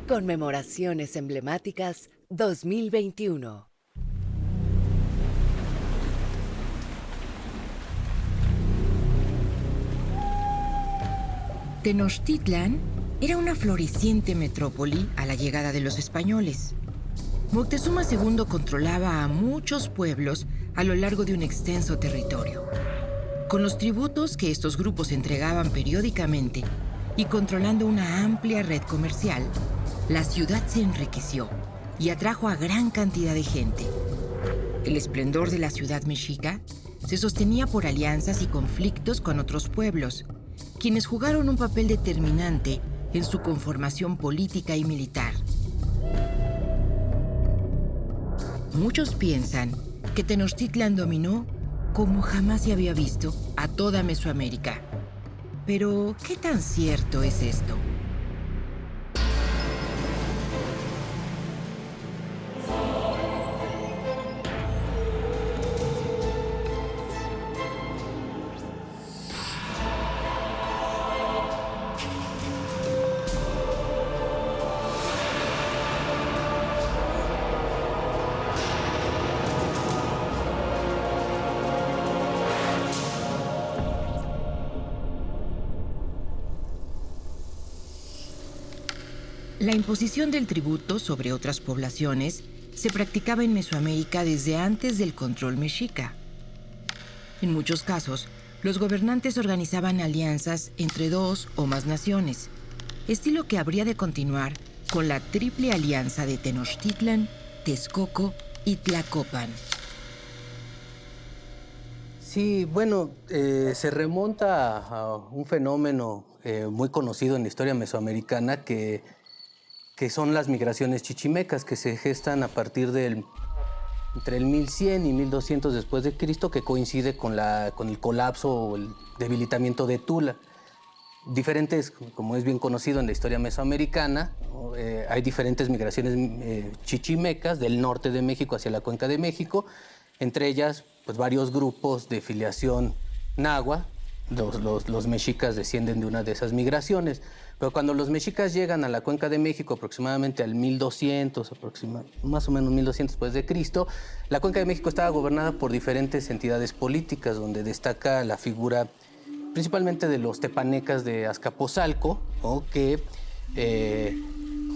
Conmemoraciones emblemáticas 2021. Tenochtitlan era una floreciente metrópoli a la llegada de los españoles. Moctezuma II controlaba a muchos pueblos a lo largo de un extenso territorio. Con los tributos que estos grupos entregaban periódicamente y controlando una amplia red comercial, la ciudad se enriqueció y atrajo a gran cantidad de gente. El esplendor de la ciudad mexica se sostenía por alianzas y conflictos con otros pueblos, quienes jugaron un papel determinante en su conformación política y militar. Muchos piensan que Tenochtitlan dominó como jamás se había visto a toda Mesoamérica. Pero, ¿qué tan cierto es esto? La imposición del tributo sobre otras poblaciones se practicaba en Mesoamérica desde antes del control mexica. En muchos casos, los gobernantes organizaban alianzas entre dos o más naciones, estilo que habría de continuar con la triple alianza de Tenochtitlan, Texcoco y Tlacopan. Sí, bueno, se remonta a un fenómeno muy conocido en la historia mesoamericana que son las migraciones chichimecas, que se gestan a partir entre el 1100 y 1200 después de Cristo, que coincide con el colapso o el debilitamiento de Tula. Diferentes, como es bien conocido en la historia mesoamericana, ¿no? Hay diferentes migraciones chichimecas del norte de México hacia la cuenca de México, entre ellas pues, varios grupos de filiación náhua. Los mexicas descienden de una de esas migraciones. Pero cuando los mexicas llegan a la cuenca de México aproximadamente al 1200, más o menos 1200 después de Cristo, la cuenca de México estaba gobernada por diferentes entidades políticas, donde destaca la figura principalmente de los tepanecas de Azcapotzalco, ¿no? Que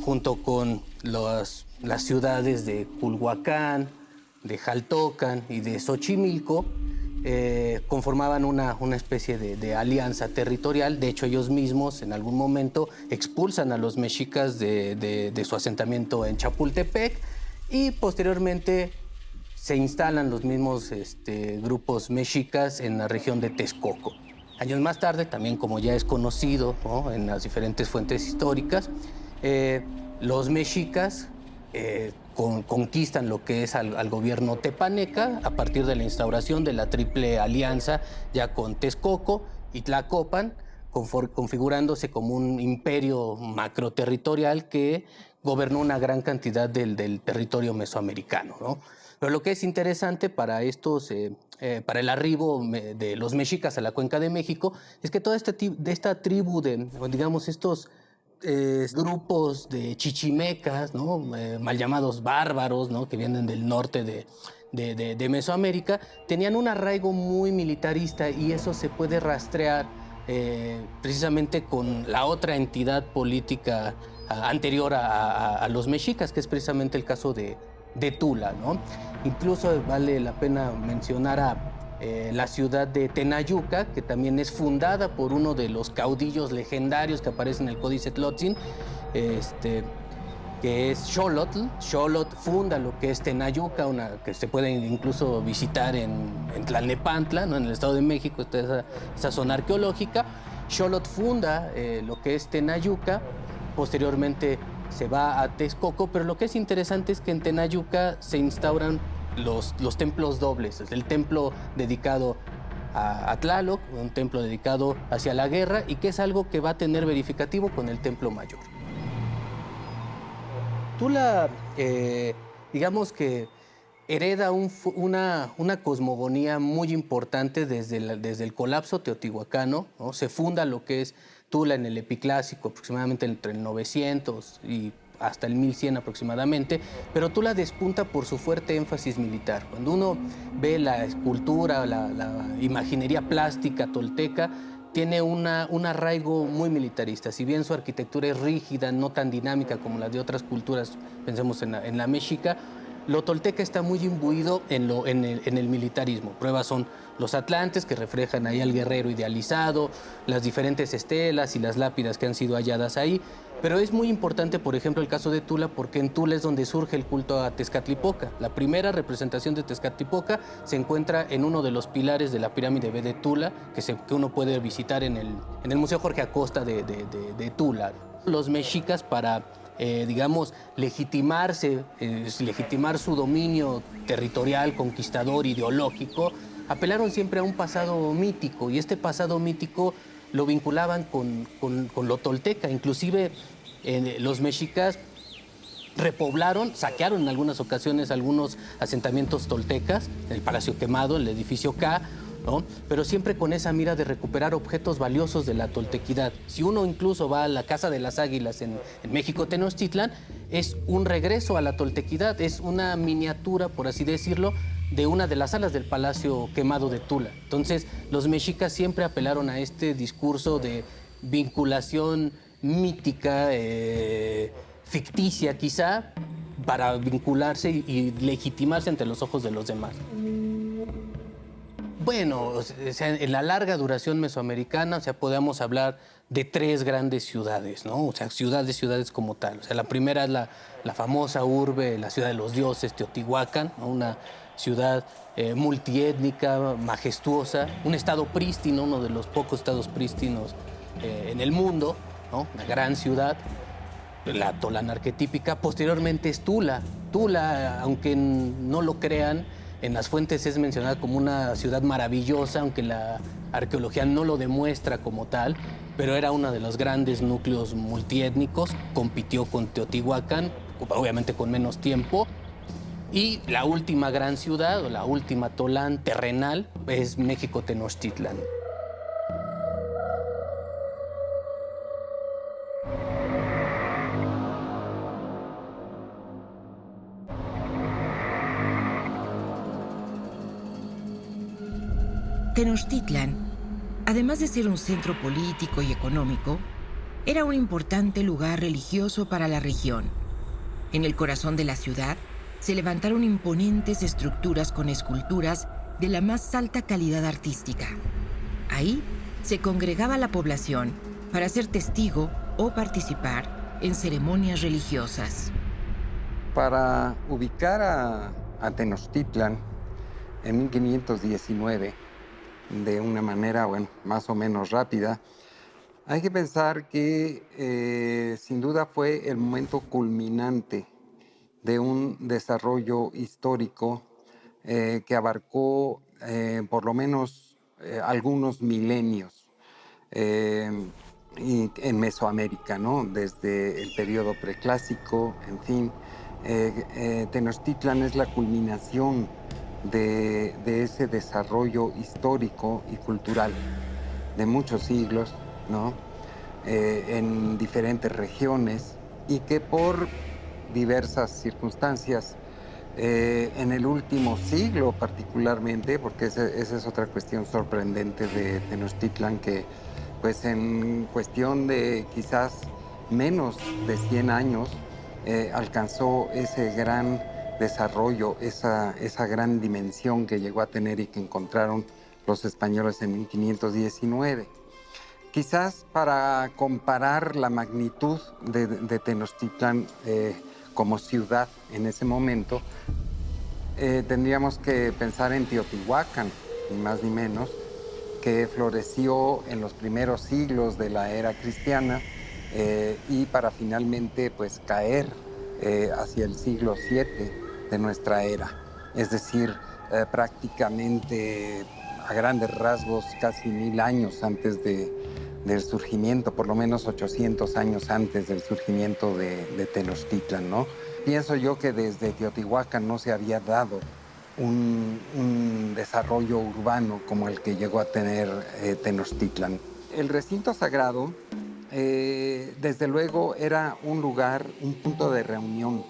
junto con las ciudades de Culhuacán, de Jaltocan y de Xochimilco, conformaban una especie de alianza territorial. De hecho, ellos mismos en algún momento expulsan a los mexicas de su asentamiento en Chapultepec y posteriormente se instalan los mismos grupos mexicas en la región de Texcoco. Años más tarde, también como ya es conocido, ¿no? En las diferentes fuentes históricas, los mexicas conquistan lo que es al gobierno tepaneca a partir de la instauración de la Triple Alianza ya con Texcoco y Tlacopan, configurándose como un imperio macroterritorial que gobernó una gran cantidad del territorio mesoamericano, ¿no? Pero lo que es interesante para para el arribo de los mexicas a la Cuenca de México es que toda esta tribu digamos, estos grupos de chichimecas, ¿no? Mal llamados bárbaros, ¿no? Que vienen del norte de Mesoamérica, tenían un arraigo muy militarista y eso se puede rastrear precisamente con la otra entidad política anterior a los mexicas, que es precisamente el caso de Tula, ¿no? Incluso vale la pena mencionar a la ciudad de Tenayuca, que también es fundada por uno de los caudillos legendarios que aparece en el Códice Tlotzin, que es Xolotl. Xolotl funda lo que es Tenayuca, que se puede incluso visitar en Tlalnepantla, ¿no? En el Estado de México, está esa zona arqueológica. Xolotl funda lo que es Tenayuca, posteriormente se va a Texcoco, pero lo que es interesante es que en Tenayuca se instauran los templos dobles, el templo dedicado a Tlaloc, un templo dedicado hacia la guerra, y que es algo que va a tener verificativo con el templo mayor. Tula, digamos que hereda una cosmogonía muy importante desde el colapso teotihuacano, ¿no? Se funda lo que es Tula en el Epiclásico, aproximadamente entre el 900 y hasta el 1100 aproximadamente, pero Tula despunta por su fuerte énfasis militar. Cuando uno ve la escultura, la imaginería plástica tolteca, tiene un arraigo muy militarista. Si bien su arquitectura es rígida, no tan dinámica como la de otras culturas, pensemos en la mexica, lo tolteca está muy imbuido en el militarismo. Pruebas son los atlantes, que reflejan ahí al guerrero idealizado, las diferentes estelas y las lápidas que han sido halladas ahí. Pero es muy importante, por ejemplo, el caso de Tula, porque en Tula es donde surge el culto a Tezcatlipoca. La primera representación de Tezcatlipoca se encuentra en uno de los pilares de la pirámide B de Tula, que uno puede visitar en el Museo Jorge Acosta de Tula. Los mexicas, para digamos, legitimar su dominio territorial, conquistador, ideológico, apelaron siempre a un pasado mítico, y este pasado mítico lo vinculaban con lo tolteca. Inclusive los mexicas repoblaron, saquearon en algunas ocasiones algunos asentamientos toltecas, el Palacio Quemado, el edificio K, ¿no? Pero siempre con esa mira de recuperar objetos valiosos de la toltequidad. Si uno incluso va a la Casa de las Águilas en México Tenochtitlan, es un regreso a la toltequidad, es una miniatura, por así decirlo, de una de las salas del Palacio Quemado de Tula. Entonces, los mexicas siempre apelaron a este discurso de vinculación mítica, ficticia quizá, para vincularse y legitimarse ante los ojos de los demás. Bueno, o sea, en la larga duración mesoamericana, o sea, podemos hablar de 3 grandes ciudades, ¿no? O sea, ciudades como tal. O sea, la primera es la famosa urbe, la ciudad de los dioses, Teotihuacán, ¿no? Una ciudad multiétnica, majestuosa, un estado prístino, uno de los pocos estados prístinos en el mundo, ¿no? Una gran ciudad, la tolana arquetípica. Posteriormente es Tula. Tula, aunque no lo crean, en las fuentes es mencionada como una ciudad maravillosa, aunque la arqueología no lo demuestra como tal, pero era uno de los grandes núcleos multiétnicos, compitió con Teotihuacán, obviamente con menos tiempo. Y la última gran ciudad, o la última Tolán terrenal, es México Tenochtitlan. Tenochtitlan, además de ser un centro político y económico, era un importante lugar religioso para la región. En el corazón de la ciudad se levantaron imponentes estructuras con esculturas de la más alta calidad artística. Ahí se congregaba la población para ser testigo o participar en ceremonias religiosas. Para ubicar a Tenochtitlan en 1519, de una manera, bueno, más o menos rápida, hay que pensar que sin duda fue el momento culminante de un desarrollo histórico que abarcó por lo menos algunos milenios y en Mesoamérica, ¿no? Desde el periodo preclásico, en fin. Tenochtitlan es la culminación de ese desarrollo histórico y cultural de muchos siglos, ¿no? En diferentes regiones, y que por diversas circunstancias, en el último siglo particularmente, porque esa es otra cuestión sorprendente de Tenochtitlan, que pues en cuestión de quizás menos de 100 años alcanzó ese gran desarrollo, esa gran dimensión que llegó a tener y que encontraron los españoles en 1519. Quizás para comparar la magnitud de Tenochtitlan como ciudad en ese momento, tendríamos que pensar en Teotihuacán, ni más ni menos, que floreció en los primeros siglos de la era cristiana y para finalmente pues caer hacia el siglo VII de nuestra era. Es decir, prácticamente a grandes rasgos casi 1000 años antes del surgimiento, por lo menos 800 años antes del surgimiento de Tenochtitlan, ¿no? Pienso yo que desde Teotihuacán no se había dado un desarrollo urbano como el que llegó a tener Tenochtitlan. El recinto sagrado desde luego era un lugar, un punto de reunión,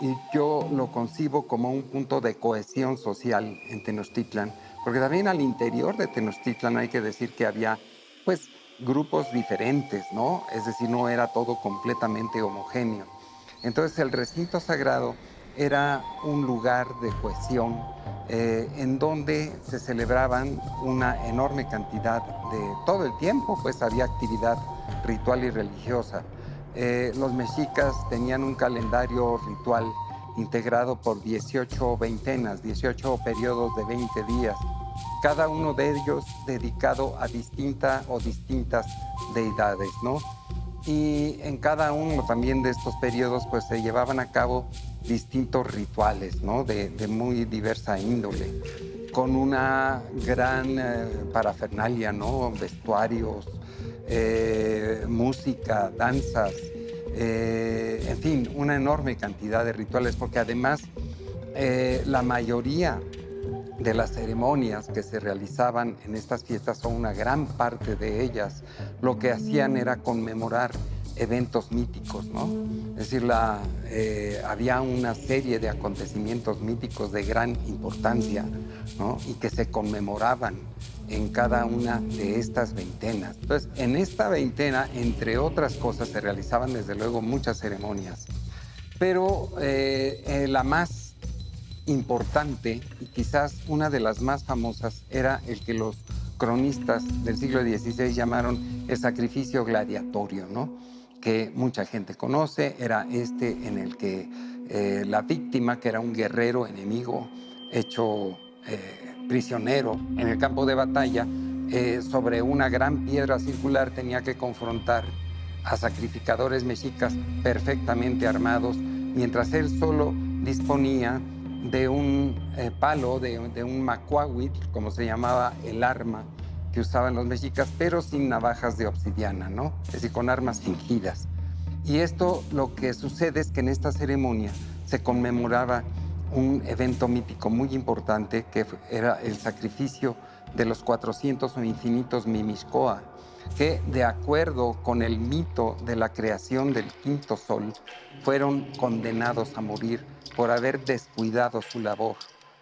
y yo lo concibo como un punto de cohesión social en Tenochtitlan, porque también al interior de Tenochtitlan hay que decir que había, pues, grupos diferentes, ¿no? Es decir, no era todo completamente homogéneo. Entonces el recinto sagrado era un lugar de cohesión en donde se celebraban una enorme cantidad de todo el tiempo, pues había actividad ritual y religiosa. Los mexicas tenían un calendario ritual integrado por 18 veintenas, 18 periodos de 20 días, cada uno de ellos dedicado a distintas deidades, ¿no? Y en cada uno también de estos periodos pues se llevaban a cabo distintos rituales, ¿no? De muy diversa índole, con una gran parafernalia, ¿no? Vestuarios, música, danzas, en fin, una enorme cantidad de rituales, porque además la mayoría de las ceremonias que se realizaban en estas fiestas, o una gran parte de ellas, lo que hacían era conmemorar eventos míticos, ¿no? Es decir, había una serie de acontecimientos míticos de gran importancia, ¿no? Y que se conmemoraban en cada una de estas veintenas. Entonces, en esta veintena, entre otras cosas, se realizaban desde luego muchas ceremonias, pero la más importante y quizás una de las más famosas era el que los cronistas del siglo XVI llamaron el sacrificio gladiatorio, ¿no? Que mucha gente conoce. Era en el que la víctima, que era un guerrero enemigo hecho prisionero en el campo de batalla, sobre una gran piedra circular tenía que confrontar a sacrificadores mexicas perfectamente armados, mientras él solo disponía de un palo, de un macuahuitl, como se llamaba el arma que usaban los mexicas, pero sin navajas de obsidiana, ¿no? Es decir, con armas fingidas. Y esto, lo que sucede es que en esta ceremonia se conmemoraba un evento mítico muy importante, que era el sacrificio de los 400 o infinitos Mimixcoa, que, de acuerdo con el mito de la creación del quinto sol, fueron condenados a morir por haber descuidado su labor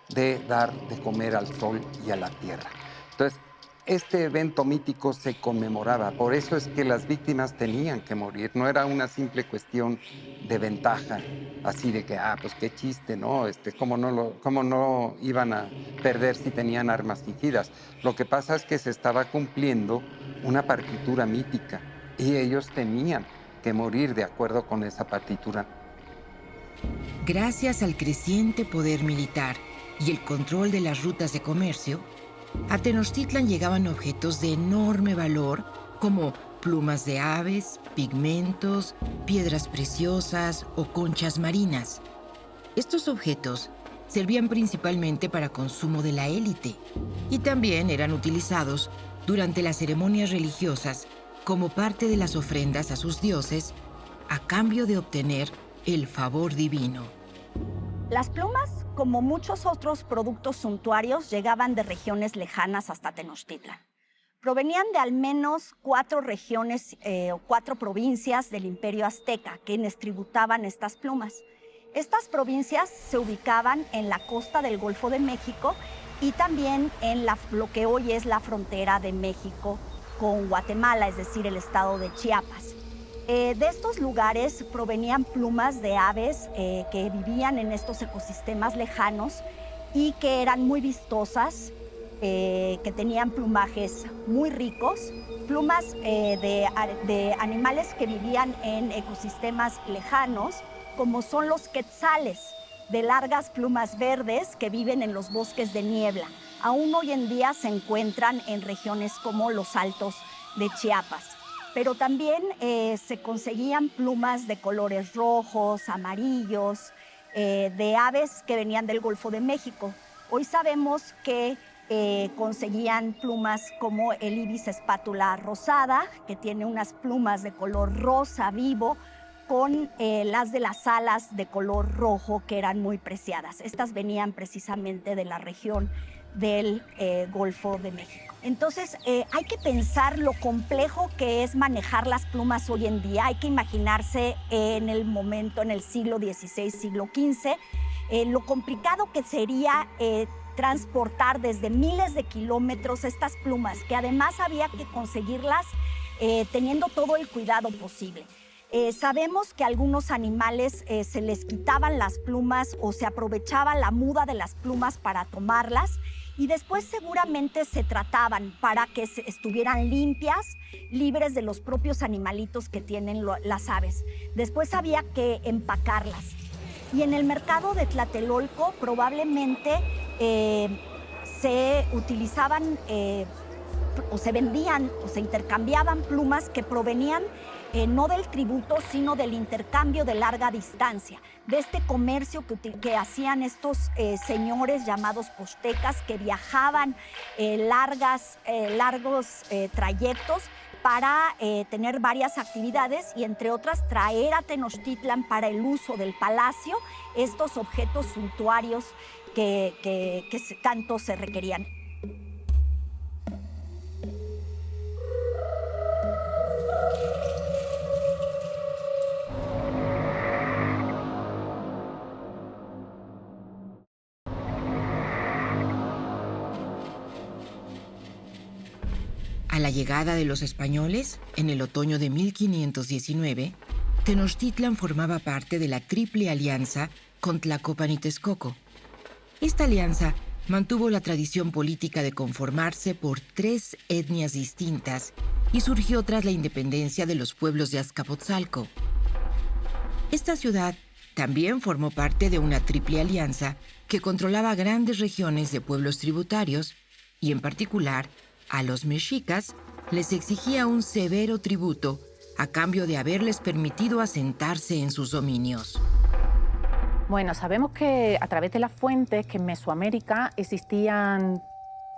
de dar de comer al sol y a la tierra. Entonces, este evento mítico se conmemoraba. Por eso es que las víctimas tenían que morir. No era una simple cuestión de ventaja, así de que, pues qué chiste, ¿no? ¿Cómo no iban a perder si tenían armas fingidas? Lo que pasa es que se estaba cumpliendo una partitura mítica y ellos tenían que morir de acuerdo con esa partitura. Gracias al creciente poder militar y el control de las rutas de comercio, a Tenochtitlan llegaban objetos de enorme valor como plumas de aves, pigmentos, piedras preciosas o conchas marinas. Estos objetos servían principalmente para consumo de la élite y también eran utilizados durante las ceremonias religiosas como parte de las ofrendas a sus dioses a cambio de obtener el favor divino. Las plumas, como muchos otros productos suntuarios, llegaban de regiones lejanas hasta Tenochtitlan. Provenían de al menos 4 regiones o 4 provincias del Imperio Azteca, quienes tributaban estas plumas. Estas provincias se ubicaban en la costa del Golfo de México y también en lo que hoy es la frontera de México con Guatemala, es decir, el estado de Chiapas. De estos lugares provenían plumas de aves que vivían en estos ecosistemas lejanos y que eran muy vistosas, que tenían plumajes muy ricos, plumas de animales que vivían en ecosistemas lejanos, como son los quetzales, de largas plumas verdes que viven en los bosques de niebla. Aún hoy en día se encuentran en regiones como los Altos de Chiapas. Pero también se conseguían plumas de colores rojos, amarillos, de aves que venían del Golfo de México. Hoy sabemos que conseguían plumas como el ibis espátula rosada, que tiene unas plumas de color rosa vivo, con las de las alas de color rojo, que eran muy preciadas. Estas venían precisamente de la región del Golfo de México. Entonces, hay que pensar lo complejo que es manejar las plumas hoy en día. Hay que imaginarse en el momento, en el siglo XVI, siglo XV, lo complicado que sería transportar desde miles de kilómetros estas plumas, que además había que conseguirlas teniendo todo el cuidado posible. Sabemos que a algunos animales se les quitaban las plumas o se aprovechaba la muda de las plumas para tomarlas, y después seguramente se trataban para que estuvieran limpias, libres de los propios animalitos que tienen las aves. Después había que empacarlas. Y en el mercado de Tlatelolco probablemente se utilizaban o se vendían o se intercambiaban plumas que provenían no del tributo, sino del intercambio de larga distancia, de este comercio que hacían estos señores llamados postecas, que viajaban largos trayectos para tener varias actividades y, entre otras, traer a Tenochtitlan para el uso del palacio estos objetos suntuarios que tanto se requerían. A la llegada de los españoles, en el otoño de 1519, Tenochtitlan formaba parte de la Triple Alianza con Tlacopan y Texcoco. Esta alianza mantuvo la tradición política de conformarse por 3 etnias distintas y surgió tras la independencia de los pueblos de Azcapotzalco. Esta ciudad también formó parte de una Triple Alianza que controlaba grandes regiones de pueblos tributarios y, en particular, a los mexicas les exigía un severo tributo a cambio de haberles permitido asentarse en sus dominios. Bueno, sabemos que a través de las fuentes que en Mesoamérica existían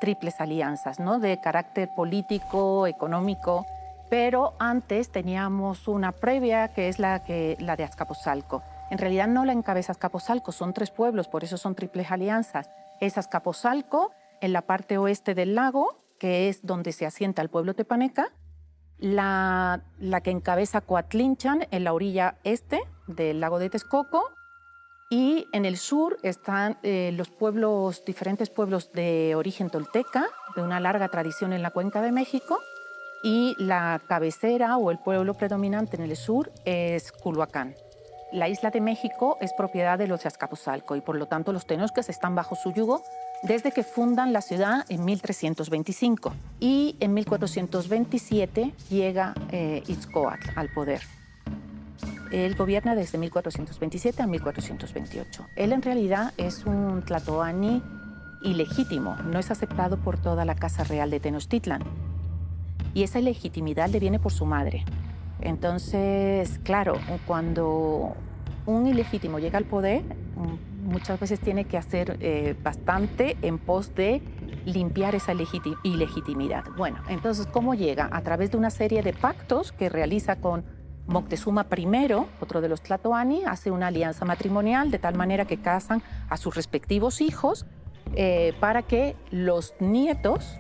triples alianzas, ¿no?, de carácter político, económico, pero antes teníamos una previa que es la de Azcapotzalco. En realidad no la encabeza Azcapotzalco, son 3 pueblos, por eso son triples alianzas. Es Azcapotzalco en la parte oeste del lago, que es donde se asienta el pueblo tepaneca, la que encabeza Coatlinchan en la orilla este del lago de Texcoco, y en el sur están los diferentes pueblos de origen tolteca, de una larga tradición en la Cuenca de México, y la cabecera o el pueblo predominante en el sur es Culhuacán. La isla de México es propiedad de los de Azcapotzalco y por lo tanto los tenochcas están bajo su yugo desde que fundan la ciudad en 1325. Y en 1427 llega Itzcoatl al poder. Él gobierna desde 1427 a 1428. Él en realidad es un tlatoani ilegítimo, no es aceptado por toda la Casa Real de Tenochtitlan. Y esa ilegitimidad le viene por su madre. Entonces, claro, cuando un ilegítimo llega al poder, muchas veces tiene que hacer bastante en pos de limpiar esa ilegitimidad. Bueno, entonces, ¿cómo llega? A través de una serie de pactos que realiza con Moctezuma I, otro de los tlatoani, hace una alianza matrimonial de tal manera que casan a sus respectivos hijos para que los nietos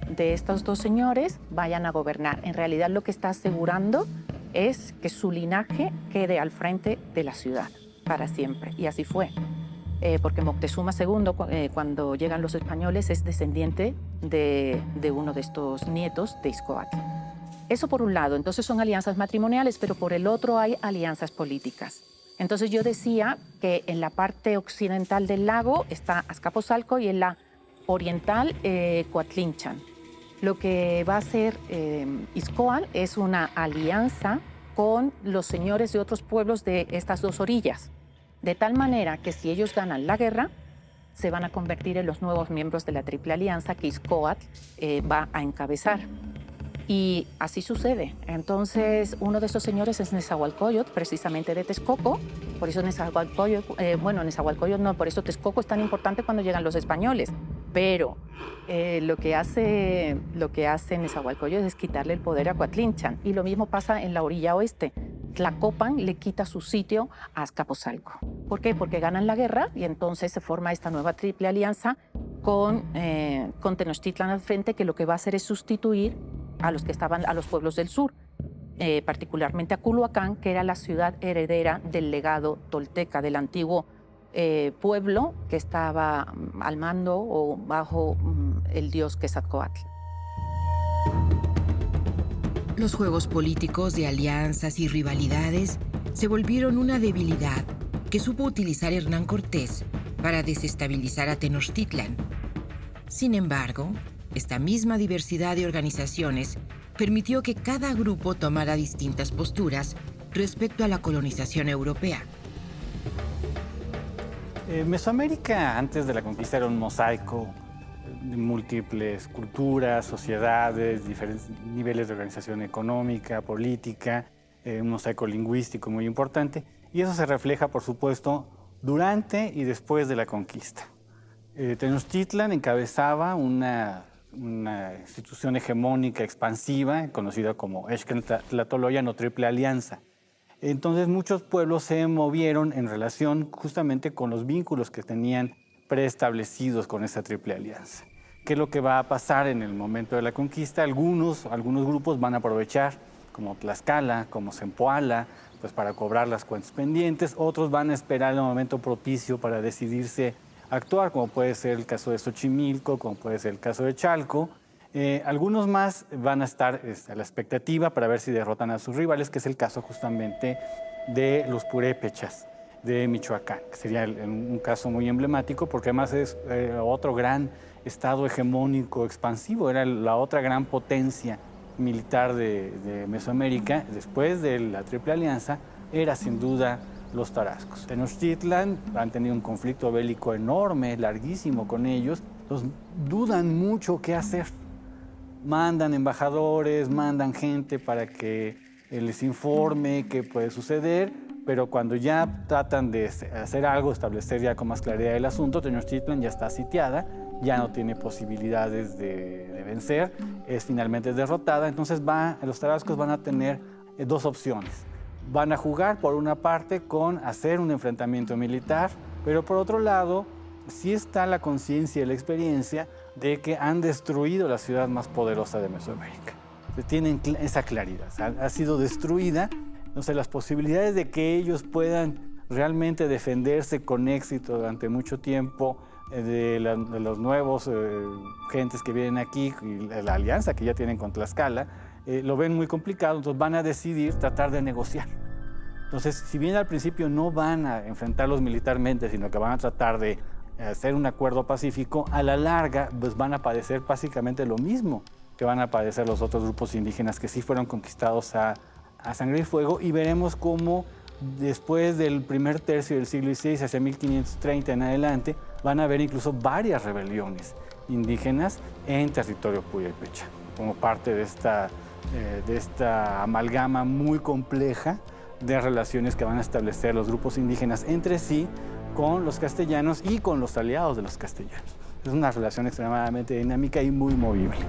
de estos 2 señores vayan a gobernar. En realidad lo que está asegurando es que su linaje quede al frente de la ciudad para siempre. Y así fue. Porque Moctezuma II, cuando llegan los españoles, es descendiente de uno de estos nietos de Itzcoatl. Eso por un lado. Entonces son alianzas matrimoniales, pero por el otro hay alianzas políticas. Entonces yo decía que en la parte occidental del lago está Azcapotzalco y en la oriental Coatlinchan. Lo que va a hacer Itzcoatl es una alianza con los señores de otros pueblos de estas 2 orillas, de tal manera que si ellos ganan la guerra, se van a convertir en los nuevos miembros de la Triple Alianza que Itzcoatl va a encabezar. Y así sucede. Entonces, uno de esos señores es Nezahualcóyotl, precisamente de Texcoco. Por eso Nezahualcóyotl, Nezahualcóyotl no, por eso Texcoco es tan importante cuando llegan los españoles. Pero lo que hace Nezahualcóyotl es quitarle el poder a Coatlinchan. Y lo mismo pasa en la orilla oeste. Tlacopan le quita su sitio a Azcapotzalco. ¿Por qué? Porque ganan la guerra y entonces se forma esta nueva Triple Alianza con Tenochtitlan al frente, que lo que va a hacer es sustituir a los pueblos del sur, particularmente a Culhuacán, que era la ciudad heredera del legado tolteca, del antiguo pueblo que estaba al mando o bajo el dios Quetzalcóatl. Los juegos políticos de alianzas y rivalidades se volvieron una debilidad que supo utilizar Hernán Cortés para desestabilizar a Tenochtitlan. Sin embargo, esta misma diversidad de organizaciones permitió que cada grupo tomara distintas posturas respecto a la colonización europea. Mesoamérica, antes de la conquista, era un mosaico de múltiples culturas, sociedades, diferentes niveles de organización económica, política, un mosaico lingüístico muy importante, y eso se refleja, por supuesto, durante y después de la conquista. Tenochtitlan encabezaba una institución hegemónica expansiva, conocida como Xquel-Tlahtoloyan o Triple Alianza. Entonces muchos pueblos se movieron en relación justamente con los vínculos que tenían preestablecidos con esta Triple Alianza. ¿Qué es lo que va a pasar en el momento de la conquista? Algunos grupos van a aprovechar, como Tlaxcala, como Zempoala, pues para cobrar las cuentas pendientes. Otros van a esperar el momento propicio para decidirse a actuar, como puede ser el caso de Xochimilco, como puede ser el caso de Chalco. Algunos más van a estar a la expectativa para ver si derrotan a sus rivales, que es el caso justamente de los purépechas de Michoacán, que sería un caso muy emblemático porque además es otro gran estado hegemónico expansivo, era la otra gran potencia militar de Mesoamérica. Después de la Triple Alianza era sin duda los tarascos. Tenochtitlan han tenido un conflicto bélico enorme, larguísimo con ellos, entonces dudan mucho qué hacer. Mandan embajadores, mandan gente para que les informe qué puede suceder, pero cuando ya tratan de hacer algo, establecer ya con más claridad el asunto, Tenochtitlan ya está sitiada, ya no tiene posibilidades de vencer, es finalmente derrotada. Entonces los tarascos van a tener dos opciones. Van a jugar, por una parte, con hacer un enfrentamiento militar, pero por otro lado, sí está la conciencia y la experiencia de que han destruido la ciudad más poderosa de Mesoamérica. Tienen esa claridad, ha sido destruida. Entonces, las posibilidades de que ellos puedan realmente defenderse con éxito durante mucho tiempo de los nuevos gentes que vienen aquí y la alianza que ya tienen con Tlaxcala, lo ven muy complicado, entonces van a decidir tratar de negociar. Entonces, si bien al principio no van a enfrentarlos militarmente, sino que van a tratar de hacer un acuerdo pacífico, a la larga pues van a padecer básicamente lo mismo que van a padecer los otros grupos indígenas que sí fueron conquistados a sangre y fuego, y veremos cómo después del primer tercio del siglo XVI, hacia 1530 en adelante, van a haber incluso varias rebeliones indígenas en territorio purépecha, como parte de esta amalgama muy compleja de relaciones que van a establecer los grupos indígenas entre sí, con los castellanos y con los aliados de los castellanos. Es una relación extremadamente dinámica y muy movible.